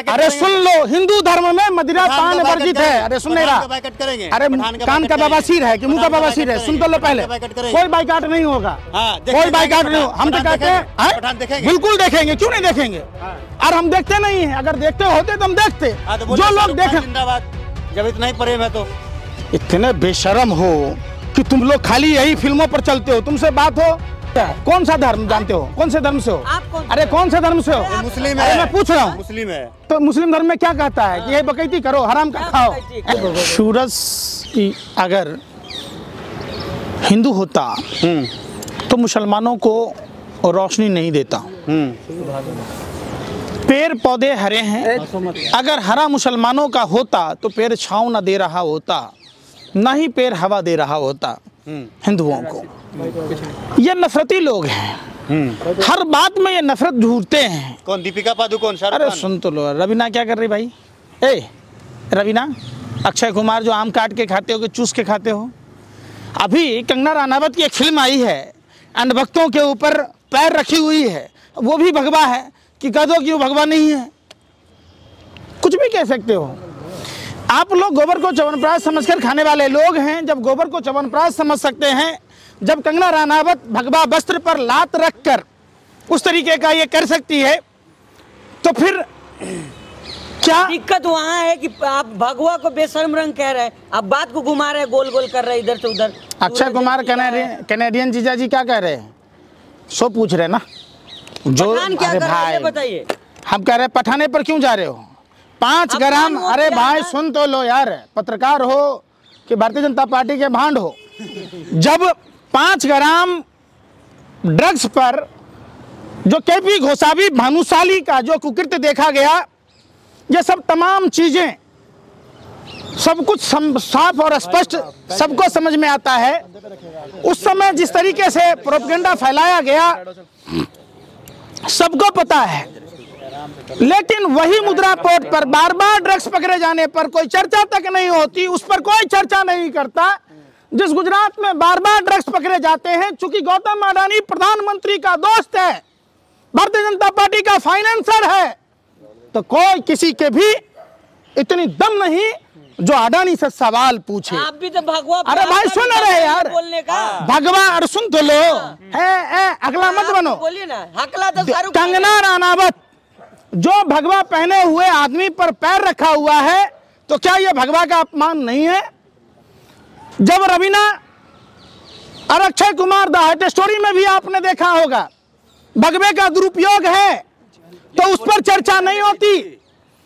अरे सुन लो, हिंदू धर्म में मदिरा पान वर्जित है। अरे सुन नहीं रहा, अरे कान का बवासीर है कि मुंह का बवासीर है, सुन तो लो पहले। कोई बाइकाट नहीं होगा, कोई बाइकाट नहीं होगा। हम तो कहते हैं बिल्कुल देखेंगे, क्यों नहीं देखेंगे। और हम देखते नहीं है, अगर देखते होते तो हम देखते। जो लोग देखें, जब इतना ही प्रेम है तो इतने बेशरम हो कि तुम लोग खाली यही फिल्मों पर चलते हो। तुमसे बात हो, कौन सा धर्म जानते हो, कौन से धर्म से हो? अरे कौन से धर्म से हो? मुस्लिम है। मैं पूछ रहा हूँ, मुस्लिम है तो मुस्लिम धर्म में क्या कहता है कि ये बकैती करो, हराम का खाओ। सूरज की अगर हिंदू होता तो मुसलमानों को रोशनी नहीं देता। पेड़ पौधे हरे हैं, अगर हरा मुसलमानों का होता तो पेड़ छांव न दे रहा होता, ना ही पेड़ हवा दे रहा होता हिंदुओं को। ये नफरती लोग हैं, हर बात में ये नफरत ढूंढते हैं। कौन? दीपिका पादुकोण? अरे सुन तो लो, रवीना क्या कर रही भाई? ए रवीना, अक्षय कुमार जो आम काट के खाते हो कि चूस के खाते हो? अभी कंगना रनावत की एक फिल्म आई है, अंधभक्तों के ऊपर पैर रखी हुई है, वो भी भगवा है कि कह दो कि वो भगवा नहीं है। कुछ भी कह सकते हो आप लोग। गोबर को च्यवनप्राश समझकर खाने वाले लोग हैं। जब गोबर को च्यवनप्राश समझ सकते हैं, जब कंगना रनावत भगवा वस्त्र पर लात रखकर उस तरीके का ये कर सकती है, तो फिर क्या दिक्कत वहाँ है कि आप भगवा को बेशर्म रंग कह रहे हैं, आप बात को घुमा रहे हैं, गोल गोल कर रहे हैं इधर से उधर। अक्षय कुमार कैनेडियन जीजा जी क्या कह रहे हैं, सो पूछ रहे ना जो। क्या कर रहे हैं बताइए। हम कह रहे हैं पठाने पर क्यों जा रहे हो? 5 ग्राम। अरे भाई सुन तो लो यार, पत्रकार हो कि भारतीय जनता पार्टी के भांड हो। जब 5 ग्राम ड्रग्स पर जो केपी गोसावी भानुशाली का जो कुकृत्य देखा गया, ये सब तमाम चीजें सब कुछ साफ और स्पष्ट सबको समझ में आता है। उस समय जिस तरीके से प्रोपेगेंडा फैलाया गया सबको पता है, लेकिन वही मुद्रा पोर्ट पर बार बार ड्रग्स पकड़े जाने पर कोई चर्चा तक नहीं होती, उस पर कोई चर्चा नहीं करता। जिस गुजरात में बार बार ड्रग्स पकड़े जाते हैं, चूंकि गौतम अडानी प्रधानमंत्री का दोस्त है, भारतीय जनता पार्टी का फाइनेंसर है, तो कोई किसी के भी इतनी दम नहीं जो अडानी से सवाल पूछे। आप भी तो भगवा। अरे भाई सुन रहे यार, बोलने का भगवा। अरे सुन तो लो, अगला मत बनो। बोलिए ना, हकला तो कंगना रनावत जो भगवा पहने हुए आदमी पर पैर रखा हुआ है, तो क्या यह भगवा का अपमान नहीं है? जब रवीना और अक्षय कुमार द हट स्टोरी में भी आपने देखा होगा, भगवे का दुरुपयोग है तो उस पर चर्चा नहीं होती,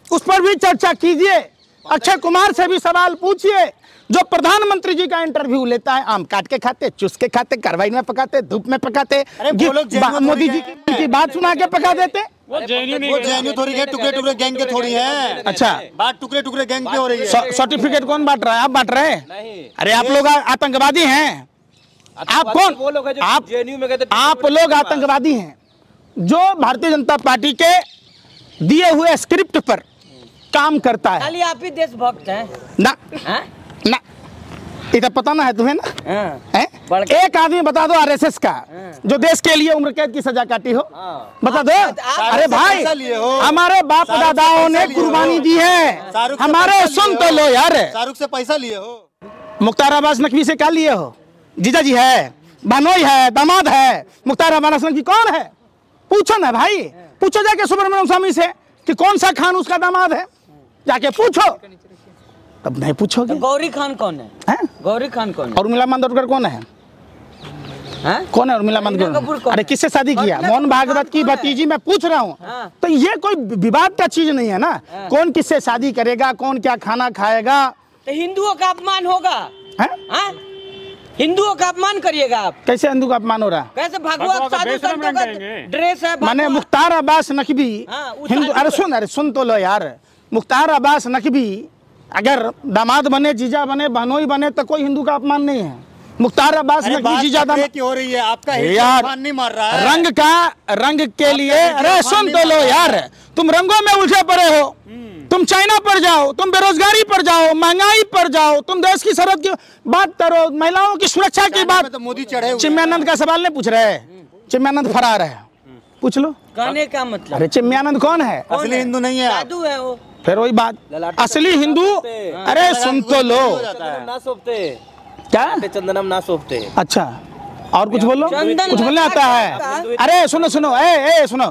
उस पर भी चर्चा कीजिए। अक्षय कुमार से भी सवाल पूछिए, जो प्रधानमंत्री जी का इंटरव्यू लेता है, आम काट के खाते, चुस के खाते, कार्बाइन में पकाते, धूप में पकाते, मोदी जी की बात सुना के पका देते। वो जेएनयू थोड़ी है, टुकड़े टुकड़े गैंग के थोड़ी है। अच्छा, बात टुकड़े टुकड़े गैंग पे हो रही है। सर्टिफिकेट कौन बांट रहा है? आप बांट रहे हैं? अरे आप लोग आतंकवादी हैं। आप कौन? आप लोग आतंकवादी हैं जो भारतीय जनता पार्टी के दिए हुए स्क्रिप्ट पर काम करता है। खाली आप ही देशभक्त हैं ना ना, इधर पता ना है तुम्हें ना? है? एक आदमी बता दो आरएसएस का जो देश के लिए उम्र कैद की सजा काटी हो, बता दो। अरे भाई हमारे बाप दादाओं ने कुर्बानी दी है, हमारे सुन तो लो यार। शाहरुख से पैसा लिए हो? मुख्तार अब्बास नकवी से क्या लिए हो? जीजा जी है, बानोई है, दामाद है। मुख्तार अब्बास नकवी कौन है? पूछो ना भाई, पूछो जाके सुब्रमण्यम स्वामी से कि कौन सा खान उसका दामाद है, जाके पूछो। तब नहीं पूछोगे। तो गौरी खान कौन है? गौरी खान कौन है? और उर्मिला मातोंडकर कौन है? कौन है उर्मिला मातोंडकर? अरे किससे शादी किया? मोहन भागवत की भतीजी। मैं पूछ रहा हूँ, तो ये कोई विवाद का चीज नहीं है ना। कौन किससे शादी करेगा, कौन क्या खाना खाएगा? तो हिंदुओं का अपमान होगा। हिंदुओं का अपमान करिएगा आप। कैसे हिंदू का अपमान हो रहा है? कैसे भगवा साधु संतों का ड्रेस है? माने मुख्तार अब्बास नकवी हिंदू। अरे सुन तो लो यार, मुख्तार अब्बास नकवी अगर दामाद बने, जीजा बने, बहनोई बने तो कोई हिंदू का अपमान नहीं है। मुख्तार अब्बास नकवी जीजा दामाद हो रही है, आपका यार नहीं मार रहा है। रंग के लिए। अरे सुन तो लो यार, तुम रंगों में उलझे पड़े हो। तुम चाइना पर जाओ, तुम बेरोजगारी पर जाओ, महंगाई पर जाओ, तुम देश की सरहद की बात करो, महिलाओं की सुरक्षा की बात। तो मोदी चढ़े। चिन्मयानंद का सवाल नहीं पूछ रहे? चिन्मयानंद फरार है, पूछ लो। कहने का मतलब अरे चिन्मयानंद कौन है? असली हिंदू नहीं है आप। जादू है वो। फिर वही बात, असली हिंदू। अरे सुन तो लो, ना सोपते क्या? चंदनम ना सोपते। अच्छा, और कुछ बोलो, चंदन कुछ बोलने आता है? अरे सुनो सुनो, ए सुनो,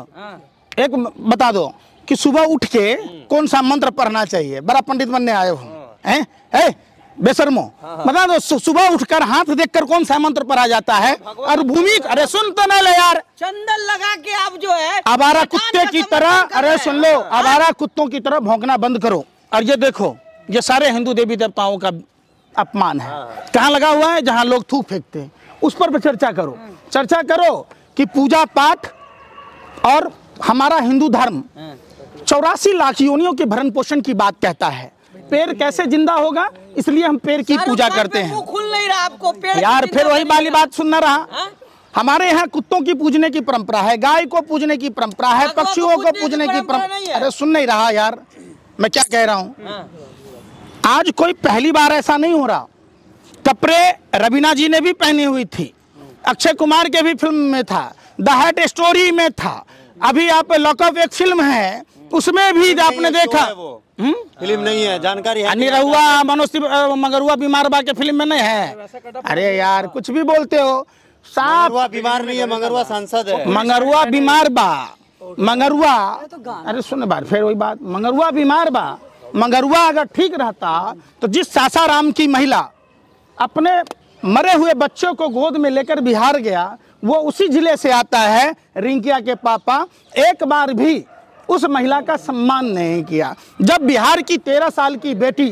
एक बता दो कि सुबह उठ के कौन सा मंत्र पढ़ना चाहिए? बड़ा पंडित बनने आए हो हैं? बेशर्मो, बता दो। सुबह उठकर हाथ देखकर कौन सा मंत्र पढ़ा जाता है? और भूमि, अरे सुन तो नहीं ले यार, चंदन लगा के आप जो है आवारा कुत्ते की तरह, अरे सुन लो, आवारा कुत्तों की तरह भौंकना बंद करो। और ये देखो, ये सारे हिंदू देवी देवताओं का अपमान है। कहाँ लगा हुआ है? जहाँ लोग थूक फेंकते हैं, उस पर चर्चा करो। चर्चा करो कि पूजा पाठ और हमारा हिंदू धर्म 84 लाख योनियों के भरण पोषण की बात कहता है। पेड़ कैसे जिंदा होगा? इसलिए हम पेड़ की पूजा करते हैं। खुल नहीं रहा आपको पेड़ यार, फिर वही वाली बात सुनना रहा। हाँ? हमारे यहाँ कुत्तों की पूजने की परंपरा है, गाय को पूजने की परंपरा है, पक्षियों को पूजने की परंपरा। अरे सुन नहीं रहा यार, मैं क्या कह रहा हूँ? आज कोई पहली बार ऐसा नहीं हो रहा। कपड़े रवीना जी ने भी पहनी हुई थी, अक्षय कुमार के भी फिल्म में था, द हट स्टोरी में था, अभी आप लॉकअप एक फिल्म है उसमें भी आपने देखा। फिल्म नहीं है, जानकारी है। निरहुआ मनोज मंगरुआ बीमार बा के फिल्म में नहीं है। अरे यार, कुछ भी बोलते हो। मंगरुआ बीमार नहीं है, मंगरुआ सांसद है। मंगरुआ बीमार बा, मंगरुआ, अरे सुन बार, फिर वही बात, मंगरुआ बीमार बा। मंगरुआ अगर ठीक रहता तो जिस सासाराम की महिला अपने मरे हुए बच्चों को गोद में लेकर बिहार गया, वो उसी जिले से आता है। रिंकिया के पापा एक बार भी उस महिला का सम्मान नहीं किया। जब बिहार की 13 साल की बेटी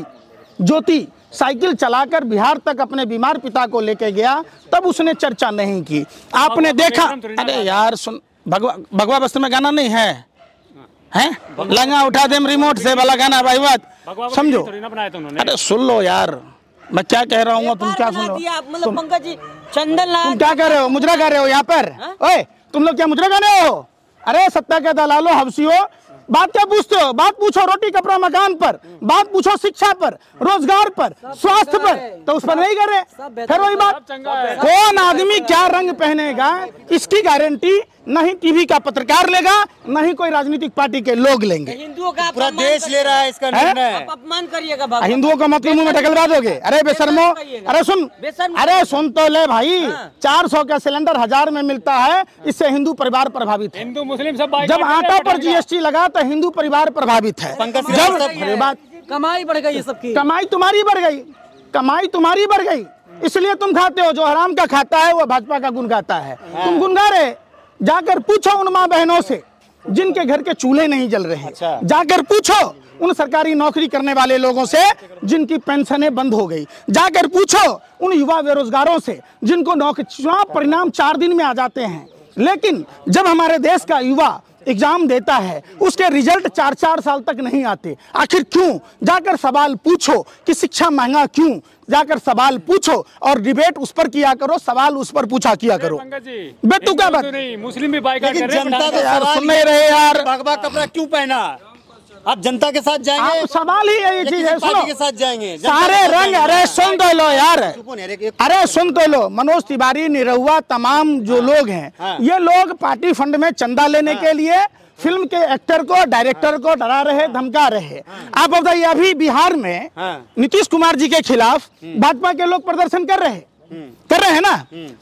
ज्योति साइकिल चलाकर बिहार तक अपने बीमार पिता को लेके गया, तब उसने चर्चा नहीं की। आपने देखा? अरे यार सुन, भगवा वस्त्र में गाना नहीं है, हैं? लंगा उठा दे रिमोट से वाला गाना, भाई बात समझो। अरे सुन लो यार, मैं क्या कह रहा हूँ, तुम क्या सुन लो? मतलब पंकज जी, चंदन तुम क्या कर रहे हो? मुजरा कर रहे हो यहाँ पर? ओए, तुम लोग क्या मुजरा कर रहे हो? अरे सत्ता के दलालो, हवसियो, बात क्या पूछते हो? बात पूछो रोटी कपड़ा मकान पर, बात पूछो शिक्षा पर, रोजगार पर, स्वास्थ्य पर, तो उस पर नहीं कर रहे। फिर वही बात, कौन आदमी क्या रंग पहनेगा इसकी गारंटी नहीं टीवी का पत्रकार लेगा, नहीं कोई राजनीतिक पार्टी के लोग लेंगे। हिंदुओं का पूरा देश ले रहा है इसका निर्णय। आप अपमान करिएगा हिंदुओं को मत मुंह में ढकलवा दोगे। अरे बेशर्मो, अरे सुन, अरे सुन तो ले भाई, 400 का सिलेंडर 1000 में मिलता है, इससे हिंदू परिवार प्रभावित है। हिंदू मुस्लिम सब जब आटा पर जीएसटी लगा तो हिंदू परिवार प्रभावित है। पंकज बात, कमाई बढ़ गई सबकी, कमाई तुम्हारी बढ़ गई, कमाई तुम्हारी बढ़ गई, इसलिए तुम खाते हो। जो हराम का खाता है वो भाजपा का गुण गाता है। तुम गुनगा रहे, जाकर पूछो उन माँ बहनों से जिनके घर के चूल्हे नहीं जल रहे। अच्छा। जाकर पूछो उन सरकारी नौकरी करने वाले लोगों से जिनकी पेंशनें बंद हो गई। जाकर पूछो उन युवा बेरोजगारों से जिनको नौकरी, चुनाव परिणाम 4 दिन में आ जाते हैं, लेकिन जब हमारे देश का युवा एग्जाम देता है उसके रिजल्ट 4-4 साल तक नहीं आते। आखिर क्यों? जाकर सवाल पूछो कि शिक्षा महंगा क्यों, जाकर सवाल पूछो और डिबेट उस पर किया करो, सवाल उस पर पूछा किया करो। बेतुका बात नहीं, मुस्लिम भी बाइकाट कर रहे हैं। जनता तो यार सवाल सुन नहीं रहे यार, भगवा कपड़ा क्यों पहना? आप जनता के साथ जाएंगे, आप सवाल ही यही चीज है। पार्टी के सुनो, साथ जाएंगे, सारे रंग, अरे सुन तो लो यार, अरे सुन तो लो, मनोज तिवारी, निरहुआ, तमाम जो लोग हैं, ये लोग पार्टी फंड में चंदा लेने के लिए फिल्म के एक्टर को, डायरेक्टर को डरा रहे, धमका रहे। आप बताइए, अभी बिहार में नीतीश कुमार जी के खिलाफ भाजपा के लोग प्रदर्शन कर रहे हैं ना।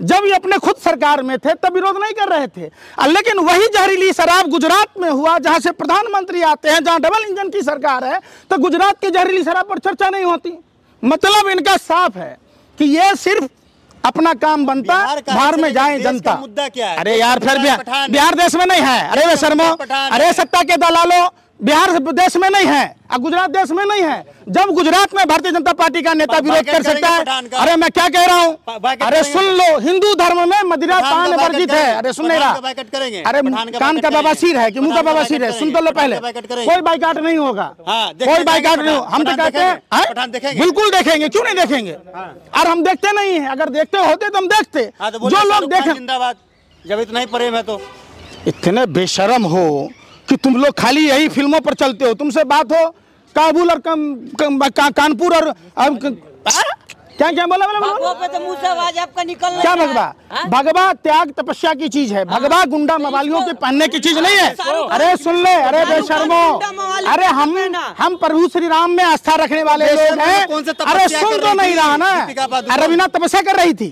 जब ये अपने खुद सरकार में थे तब विरोध नहीं कर रहे थे, लेकिन वही जहरीली शराब गुजरात में हुआ, जहां से प्रधानमंत्री आते हैं, जहां डबल इंजन की सरकार है, तो गुजरात की जहरीली शराब पर चर्चा नहीं होती। मतलब इनका साफ है कि ये सिर्फ अपना काम बनता, बाहर में जाए जनता। मुद्दा क्या है? अरे यार, फिर बिहार देश में नहीं है। अरे वे शर्मो, अरे सत्ता के दलालो, बिहार देश में नहीं है और गुजरात देश में नहीं है। जब गुजरात में भारतीय जनता पार्टी का नेता विरोध कर सकता है, अरे मैं क्या कह रहा हूँ, अरे सुन लो, हिंदू धर्म में मदिरा पान वर्जित है। अरे सुन नहीं रहा, अरे कान का बवासीर है कि मुंह का बवासीर है? सुन तो लो पहले, कोई बाइकाट नहीं होगा, कोई बाइकाट नहीं होगा। हम तो कहते हैं बिल्कुल देखेंगे, क्यों नहीं देखेंगे? और हम देखते नहीं है, अगर देखते होते तो हम देखते। जो लोग देखें, जिंदाबाद, जब इतना ही प्रेम है तो। इतने बेशरम हो कि तुम लोग खाली यही फिल्मों पर चलते हो। तुमसे बात हो काबुल और कानपुर और क्या क्या बोला बोला भगवा पे तो मुंह से आवाज आपका निकल रहा है। क्या भगवा? भगवा त्याग तपस्या की चीज है, भगवा गुंडा मवालियों के पहनने की चीज नहीं है। अरे सुन ले, अरे बेशर्मो, अरे हम प्रभु श्री राम में आस्था रखने वाले लोग हैं। अरे सुन तो नहीं रहा ना, रवीना तपस्या कर रही थी,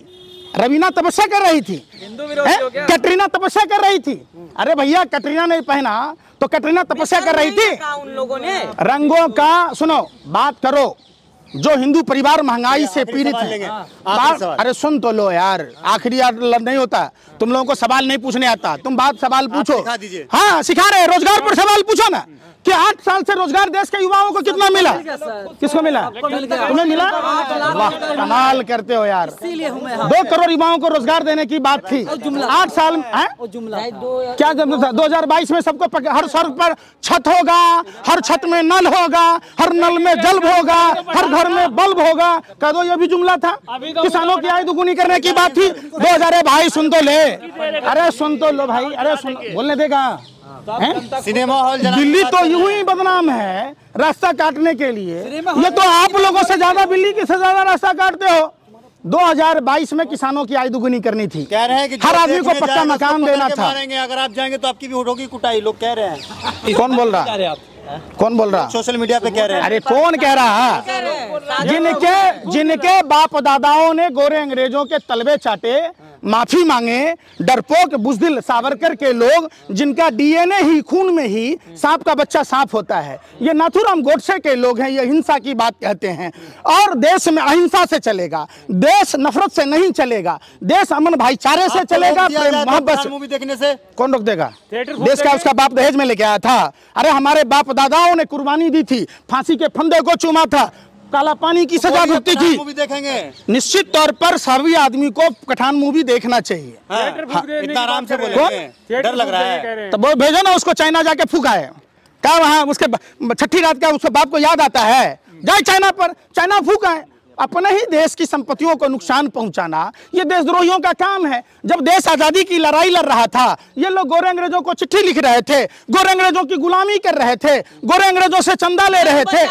रवीना तपस्या कर रही थी, कैटरीना तपस्या कर रही थी। अरे भैया कटरीना नहीं पहना तो कटरीना तपस्या कर रही थी। उन लोगों ने रंगों का सुनो, बात करो। जो हिंदू परिवार महंगाई से पीड़ित है, अरे सुन तो लो यार, आखिरी यार नहीं होता। तुम लोगों को सवाल नहीं पूछने आता, तुम बात सवाल पूछो। हाँ सिखा रहे, रोजगार पर सवाल पूछो ना कि 8 साल से रोजगार देश के युवाओं को कितना मिला? किसको मिला? तुम्हें मिला? वाह कमाल करते हो यार। 2 करोड़ युवाओं को रोजगार देने की बात थी 8 साल में। क्या 2022 में सबको हर सड़क पर छत होगा, हर छत में नल होगा, हर नल में जल होगा, हर घर में बल्ब होगा। कह दो ये भी जुमला था। किसानों की आय दुगुनी करने की बात थी 2000। भाई सुन तो ले, अरे सुन तो लो भाई, अरे सुन बोलने देगा। सिनेमा हॉल दिल्ली तो यूं ही बदनाम है रास्ता काटने के लिए। ये तो आप लोगों से ज्यादा दिल्ली की से ज्यादा रास्ता काटते हो। 2022 में किसानों की आय दुगुनी करनी थी, कह रहे हैं कि हर आदमी को पक्का मकान देना था। अगर आप जाएंगे तो आपकी भी होगी कुटाई, लोग कह रहे हैं। कौन बोल रहा? कौन बोल रहा? सोशल मीडिया पे कह रहे हैं। अरे कौन कह रहा? जिनके बाप दादाओं ने गोरे अंग्रेजों के तलवे चाटे, माफी मांगे, डरपोक बुज़दिल सावरकर के लोग, जिनका डीएनए ही खून में ही सांप का बच्चा सांप होता है, ये नाथूराम गोडसे के लोग हैं। ये हिंसा की बात कहते हैं और देश में अहिंसा से चलेगा, देश नफरत से नहीं चलेगा, देश अमन भाईचारे से चलेगा, प्रेम मोहब्बत से। मूवी देखने से कौन रोक देगा? देश का उसका बाप दहेज में लेके आया था। अरे हमारे बाप दादाओं ने कुर्बानी दी थी, फांसी के फंदे को चूमा था, काला पानी की सजा भुगती थी। मूवी देखेंगे निश्चित तौर पर सभी आदमी को पठान मूवी देखना चाहिए। इतना आराम से बोलेंगे, डर लग रहा है। तो वो भेजो ना उसको, चाइना जाके फूकाए। क्या वहाँ उसके छठी रात का उसके बाप को याद आता है? जाए चाइना पर, चाइना फूकाए। अपने ही देश की संपत्तियों को नुकसान पहुंचाना ये देशद्रोहियों का काम है। जब देश आजादी की लड़ाई लड़ रहा था, ये लोग गोरे अंग्रेजों को चिट्ठी लिख रहे थे, गोरे अंग्रेजों की गुलामी कर रहे थे, गोरे अंग्रेजों से चंदा ले रहे थे,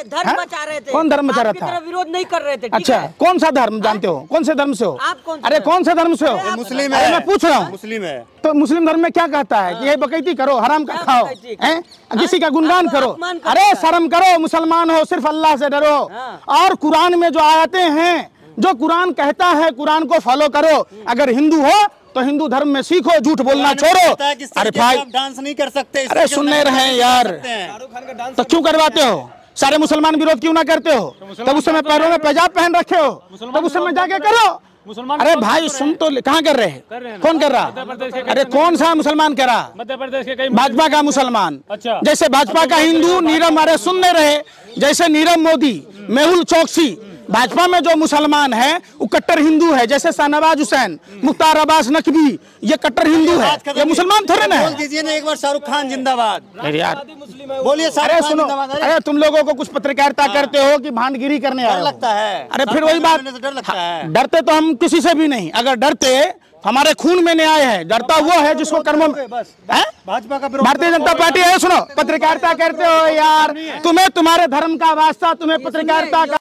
धर्म बचा रहे थे। कौन धर्म बचा रहा था? विरोध नहीं कर रहे थे। अच्छा कौन सा धर्म जानते हो? कौन से धर्म से हो? अरे कौन से धर्म से हो? मुस्लिम है। मैं पूछ रहा हूँ, मुस्लिम है तो मुस्लिम धर्म में क्या कहता है कि ये बकैती करो, हराम का खाओ, किसी का गुणगान करो? अरे शर्म करो, मुसलमान हो, सिर्फ अल्लाह से डरो। और कुरान में जो आयतें हैं, जो कुरान कहता है कुरान को फॉलो करो। अगर हिंदू हो तो हिंदू धर्म में सीखो, झूठ बोलना छोड़ो। अरे भाई डांस नहीं कर सकते, अरे सुनने रहे यार, तो क्यों करवाते हो? सारे मुसलमान विरोध क्यों ना करते हो? तब उस समय पैरों में पैजाब पहन रखे हो, तब उस समय जाके करो। अरे भाई सुन तो, कहाँ कर रहे हैं? कौन कर रहा? अरे कौन सा मुसलमान कर रहा? मध्य प्रदेश के कई भाजपा का मुसलमान। अच्छा। जैसे भाजपा का हिंदू नीरव, अरे सुनने रहे, जैसे नीरव मोदी, मेहुल चौकसी, भाजपा में जो मुसलमान है वो कट्टर हिंदू है। जैसे शाहनवाज हुसैन, मुख्तार अब्बास नकवी, ये कट्टर हिंदू है, ये मुसलमान थोड़े ना है। बोल दीजिए ना एक बार, शाहरुख खान जिंदाबाद। अरे यार बोलिए अरे सुनो, अरे तुम लोगों को कुछ पत्रकारिता करते हो कि भांडगिरी करने आए हो? लगता है। अरे फिर वही बात, डर लगता है। डरते तो हम किसी से भी नहीं। अगर डरते, हमारे खून में न्याय है। डरता वो है जिसको कर्मों में, भाजपा का भारतीय जनता पार्टी है। सुनो, पत्रकारिता करते हो यार, तुम्हें तुम्हारे धर्म का वास्ता, तुम्हें पत्रकारिता का